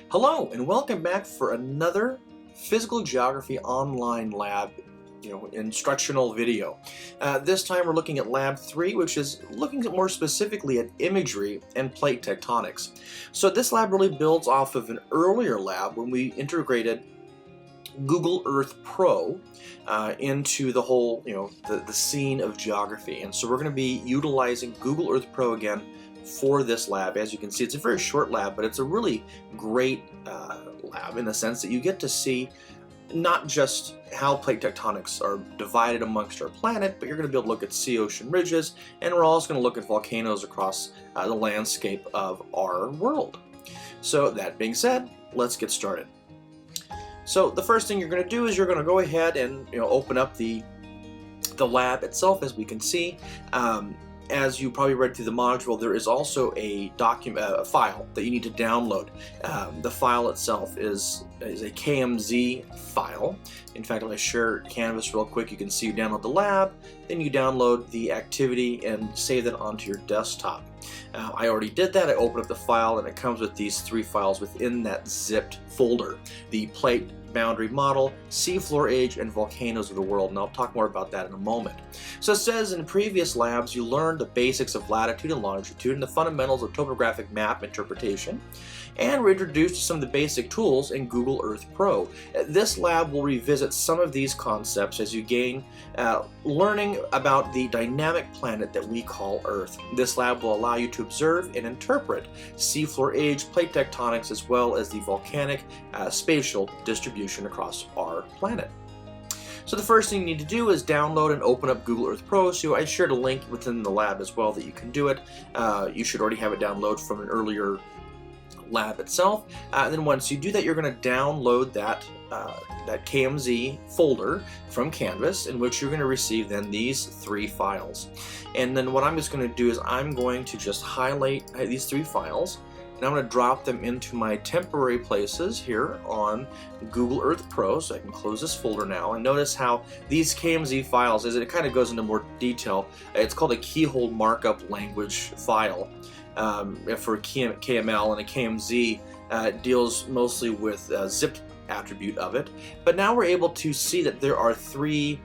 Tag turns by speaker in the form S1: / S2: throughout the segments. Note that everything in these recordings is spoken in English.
S1: Hello and welcome back for another physical geography online lab instructional video. This time we're looking at lab 3, which is looking more specifically at imagery and plate tectonics. So this lab really builds off of an earlier lab when we integrated Google Earth Pro into the whole, the scene of geography. And so we're going to be utilizing Google Earth Pro again for this lab. As you can see, it's a very short lab, but it's a really great lab in the sense that you get to see not just how plate tectonics are divided amongst our planet, but you're going to be able to look at sea ocean ridges, and we're also going to look at volcanoes across the landscape of our world. So that being said, let's get started. So the first thing you're going to do is you're going to go ahead and open up the lab itself. As we can see, as you probably read through the module, there is also a file that you need to download. The file itself is a KMZ file. In fact, if I share Canvas real quick, you can see you download the lab, then you download the activity and save that onto your desktop. I already did that. I opened up the file and it comes with these 3 files within that zipped folder: the plate boundary model, seafloor age, and volcanoes of the world, and I'll talk more about that in a moment. So it says in previous labs you learned the basics of latitude and longitude and the fundamentals of topographic map interpretation, and we're introduced to some of the basic tools in Google Earth Pro. This lab will revisit some of these concepts as you gain learning about the dynamic planet that we call Earth. This lab will allow you to observe and interpret seafloor age, plate tectonics, as well as the volcanic spatial distribution across our planet. So the first thing you need to do is download and open up Google Earth Pro. So I shared a link within the lab as well that you can do it. You should already have it download from an earlier lab itself. And then once you do that, you're going to download that KMZ folder from Canvas, in which you're going to receive then these 3 files. And then what I'm just going to do is I'm going to just highlight these 3 files, and I'm going to drop them into my temporary places here on Google Earth Pro. So I can close this folder now, and notice how these KMZ files, as it kind of goes into more detail, it's called a keyhole markup language file for KML, and a KMZ deals mostly with zipped attribute of it. But now we're able to see that there are 3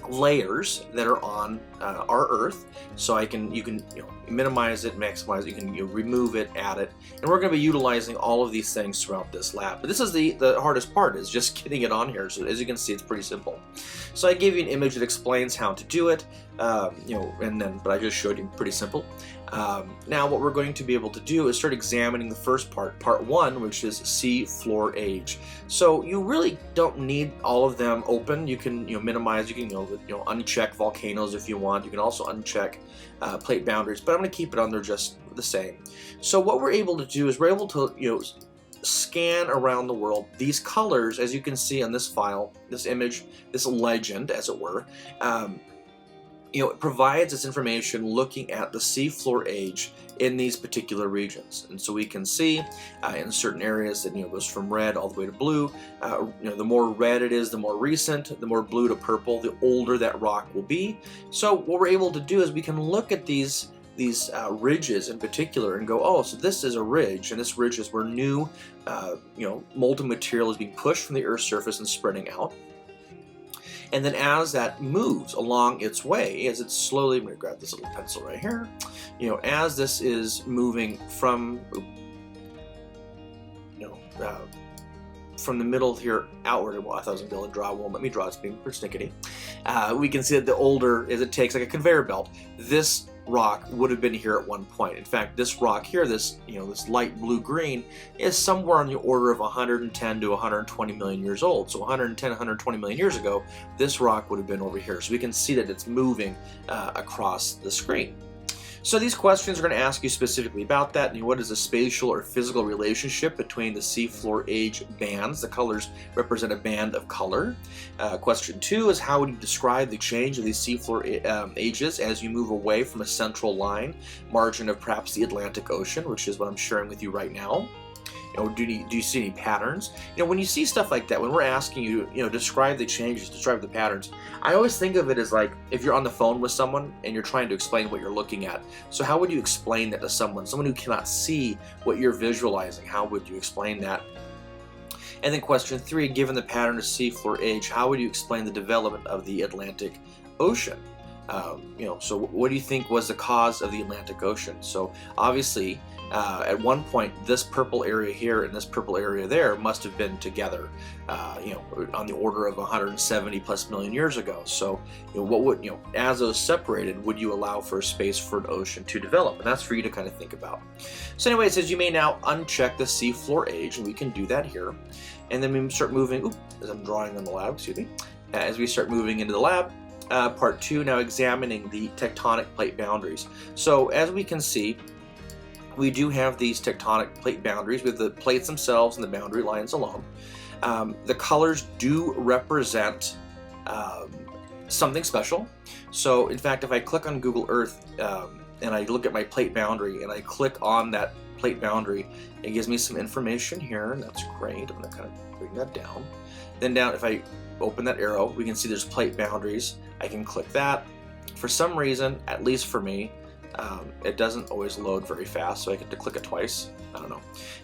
S1: layers that are on our Earth. So you can minimize it, maximize it, you can remove it, add it, and we're going to be utilizing all of these things throughout this lab. But this is the hardest part, is just getting it on here. So as you can see, it's pretty simple. So I gave you an image that explains how to do it, but I just showed you pretty simple. Now what we're going to be able to do is start examining the first part 1, which is sea floor age. So you really don't need all of them open. You can minimize, you can uncheck volcanoes if you want. You can also uncheck plate boundaries, but I'm going to keep it on there just the same. So what we're able to do is we're able to scan around the world. These colors, as you can see on this file, this image, this legend as it were, it provides us information looking at the seafloor age in these particular regions. And so we can see in certain areas that goes from red all the way to blue. The more red it is, the more recent; the more blue to purple, the older that rock will be. So what we're able to do is we can look at these ridges in particular and go, oh, so this is a ridge, and this ridge is where new molten material is being pushed from the Earth's surface and spreading out. And then as that moves along its way, as it's slowly, I'm going to grab this little pencil right here, as this is moving from, from the middle here outward, well, I thought I was going to be able to draw one. Let me draw. It's being persnickety. We can see that the older, as it takes like a conveyor belt, this rock would have been here at one point. In fact, this rock here, this light blue-green, is somewhere on the order of 110 to 120 million years old. So 110, 120 million years ago, this rock would have been over here. So we can see that it's moving across the screen. So these questions are going to ask you specifically about that. And what is the spatial or physical relationship between the seafloor age bands? The colors represent a band of color. Question 2 is, how would you describe the change of these seafloor ages as you move away from a central line, margin of perhaps the Atlantic Ocean, which is what I'm sharing with you right now? do you see any patterns? When you see stuff like that, when we're asking you, describe the changes, describe the patterns, I always think of it as like if you're on the phone with someone and you're trying to explain what you're looking at. So how would you explain that to someone who cannot see what you're visualizing? How would you explain that? And then question 3, given the pattern of seafloor age, how would you explain the development of the Atlantic Ocean? So what do you think was the cause of the Atlantic Ocean? So obviously, at one point, this purple area here and this purple area there must have been together, on the order of 170 plus million years ago. So, what would, as those separated, would you allow for a space for an ocean to develop? And that's for you to kind of think about. So anyway, it says you may now uncheck the seafloor age, and we can do that here. And then we start moving, as I'm drawing on the lab, excuse me, as we start moving into the lab, part 2, now examining the tectonic plate boundaries. So as we can see, we do have these tectonic plate boundaries with the plates themselves and the boundary lines alone. The colors do represent something special. So in fact, if I click on Google Earth and I look at my plate boundary and I click on that plate boundary, it gives me some information here, and that's great. I'm going to kind of bring that down. Then down, if I open that arrow, we can see there's plate boundaries. I can click that. For some reason, at least for me, it doesn't always load very fast, so I get to click it twice. I don't know.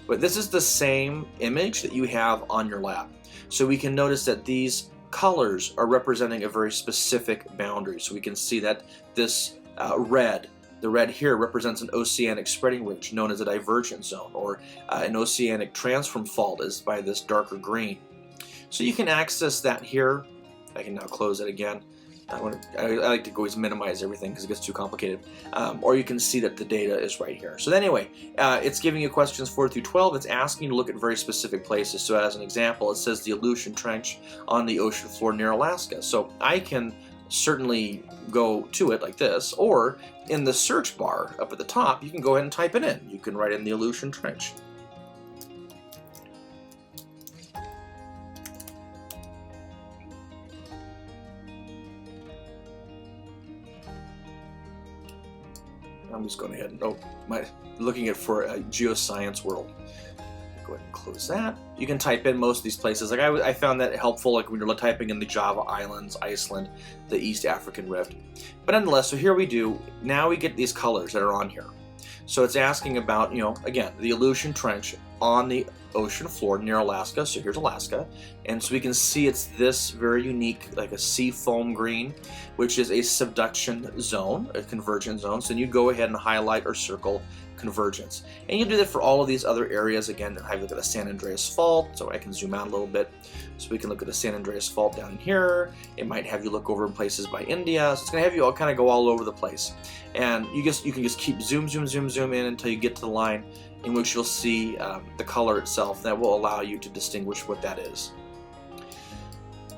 S1: But this is the same image that you have on your lab. So we can notice that these colors are representing a very specific boundary. So we can see that this the red here represents an oceanic spreading ridge known as a divergence zone, or an oceanic transform fault is by this darker green. So you can access that here. I can now close it again. I like to always minimize everything because it gets too complicated. Or you can see that the data is right here. So anyway, it's giving you questions 4 through 12. It's asking you to look at very specific places. So as an example, it says the Aleutian Trench on the ocean floor near Alaska. So I can certainly go to it like this, or in the search bar up at the top, you can go ahead and type it in. You can write in the Aleutian Trench. I'm just going ahead and looking at for a geoscience world. Go ahead and close that. You can type in most of these places. Like I found that helpful, like when you're typing in the Java Islands, Iceland, the East African Rift. But nonetheless, so here we do. Now we get these colors that are on here. So it's asking about, again, the Aleutian Trench on the ocean floor near Alaska. So here's Alaska. And so we can see it's this very unique, like a sea foam green, which is a subduction zone, a convergence zone. So then you go ahead and highlight or circle convergence. And you do that for all of these other areas. Again, I look at the San Andreas Fault, so I can zoom out a little bit. So we can look at the San Andreas Fault down in here. It might have you look over in places by India. So it's going to have you all kind of go all over the place. And you can just keep zoom in until you get to the line in which you'll see the color itself. That will allow you to distinguish what that is.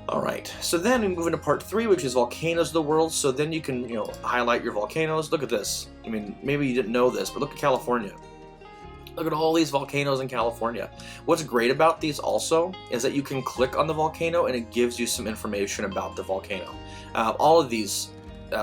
S1: Alright, so then we move into part 3, which is volcanoes of the world. So then you can, highlight your volcanoes. Look at this. I mean, maybe you didn't know this, but look at California. Look at all these volcanoes in California. What's great about these also is that you can click on the volcano and it gives you some information about the volcano. All of these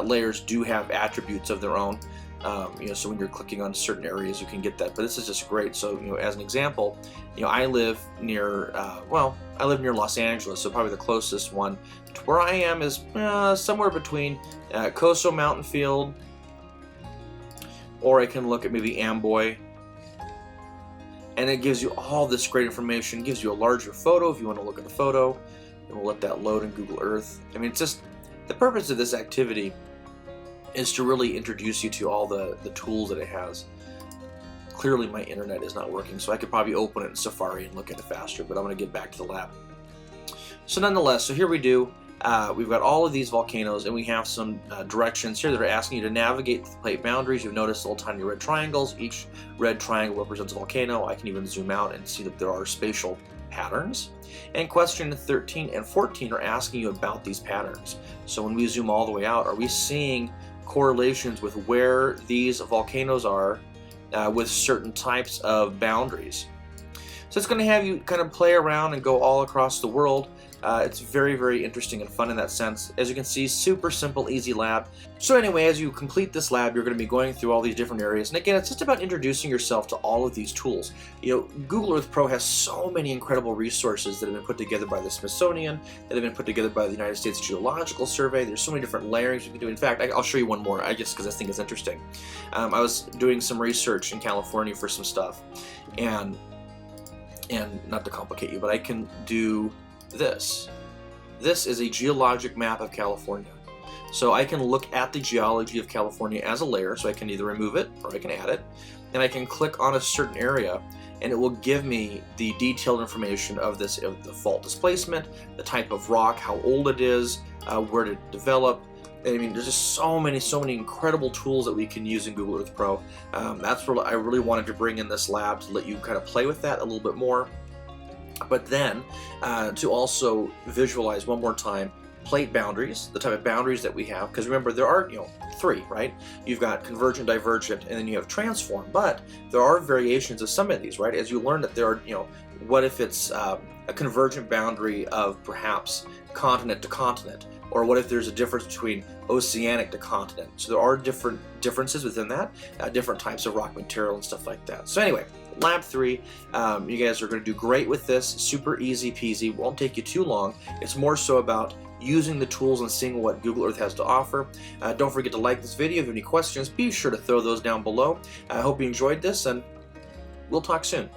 S1: layers do have attributes of their own. So when you're clicking on certain areas, you can get that. But this is just great. So, as an example, I live near, I live near Los Angeles, so probably the closest one to where I am is somewhere between Coso Mountain Field, or I can look at maybe Amboy. And it gives you all this great information. It gives you a larger photo if you want to look at the photo. And we'll let that load in Google Earth. I mean, it's just the purpose of this activity is to really introduce you to all the tools that it has. Clearly my internet is not working, so I could probably open it in Safari and look at it faster, but I'm going to get back to the lab. So nonetheless, so here we do. We've got all of these volcanoes, and we have some directions here that are asking you to navigate the plate boundaries. You've noticed little tiny red triangles. Each red triangle represents a volcano. I can even zoom out and see that there are spatial patterns. And question 13 and 14 are asking you about these patterns. So when we zoom all the way out, are we seeing correlations with where these volcanoes are with certain types of boundaries? So it's going to have you kind of play around and go all across the world. It's very, very interesting and fun in that sense. As you can see, super simple, easy lab. So anyway, as you complete this lab, you're going to be going through all these different areas. And again, it's just about introducing yourself to all of these tools. You know, Google Earth Pro has so many incredible resources that have been put together by the Smithsonian, that have been put together by the United States Geological Survey. There's so many different layerings you can do. In fact, I'll show you one more, just because I think it's interesting. I was doing some research in California for some stuff, and not to complicate you, but I can do this. This is a geologic map of California. So I can look at the geology of California as a layer, so I can either remove it or I can add it, and I can click on a certain area and it will give me the detailed information of this, of the fault displacement, the type of rock, how old it is, where to develop. I mean, there's just so many incredible tools that we can use in Google Earth Pro. That's what I really wanted to bring in this lab, to let you kind of play with that a little bit more. But then to also visualize one more time plate boundaries, the type of boundaries that we have, because remember there are, you know, three, right? You've got convergent, divergent, and then you have transform, but there are variations of some of these, right? As you learn that there are, you know, what if it's a convergent boundary of perhaps continent to continent, or what if there's a difference between oceanic to continent? So there are differences within that, different types of rock material and stuff like that. So anyway, Lab 3, you guys are going to do great with this, super easy peasy, won't take you too long. It's more so about using the tools and seeing what Google Earth has to offer. Don't forget to like this video. If you have any questions, be sure to throw those down below. I hope you enjoyed this, and we'll talk soon.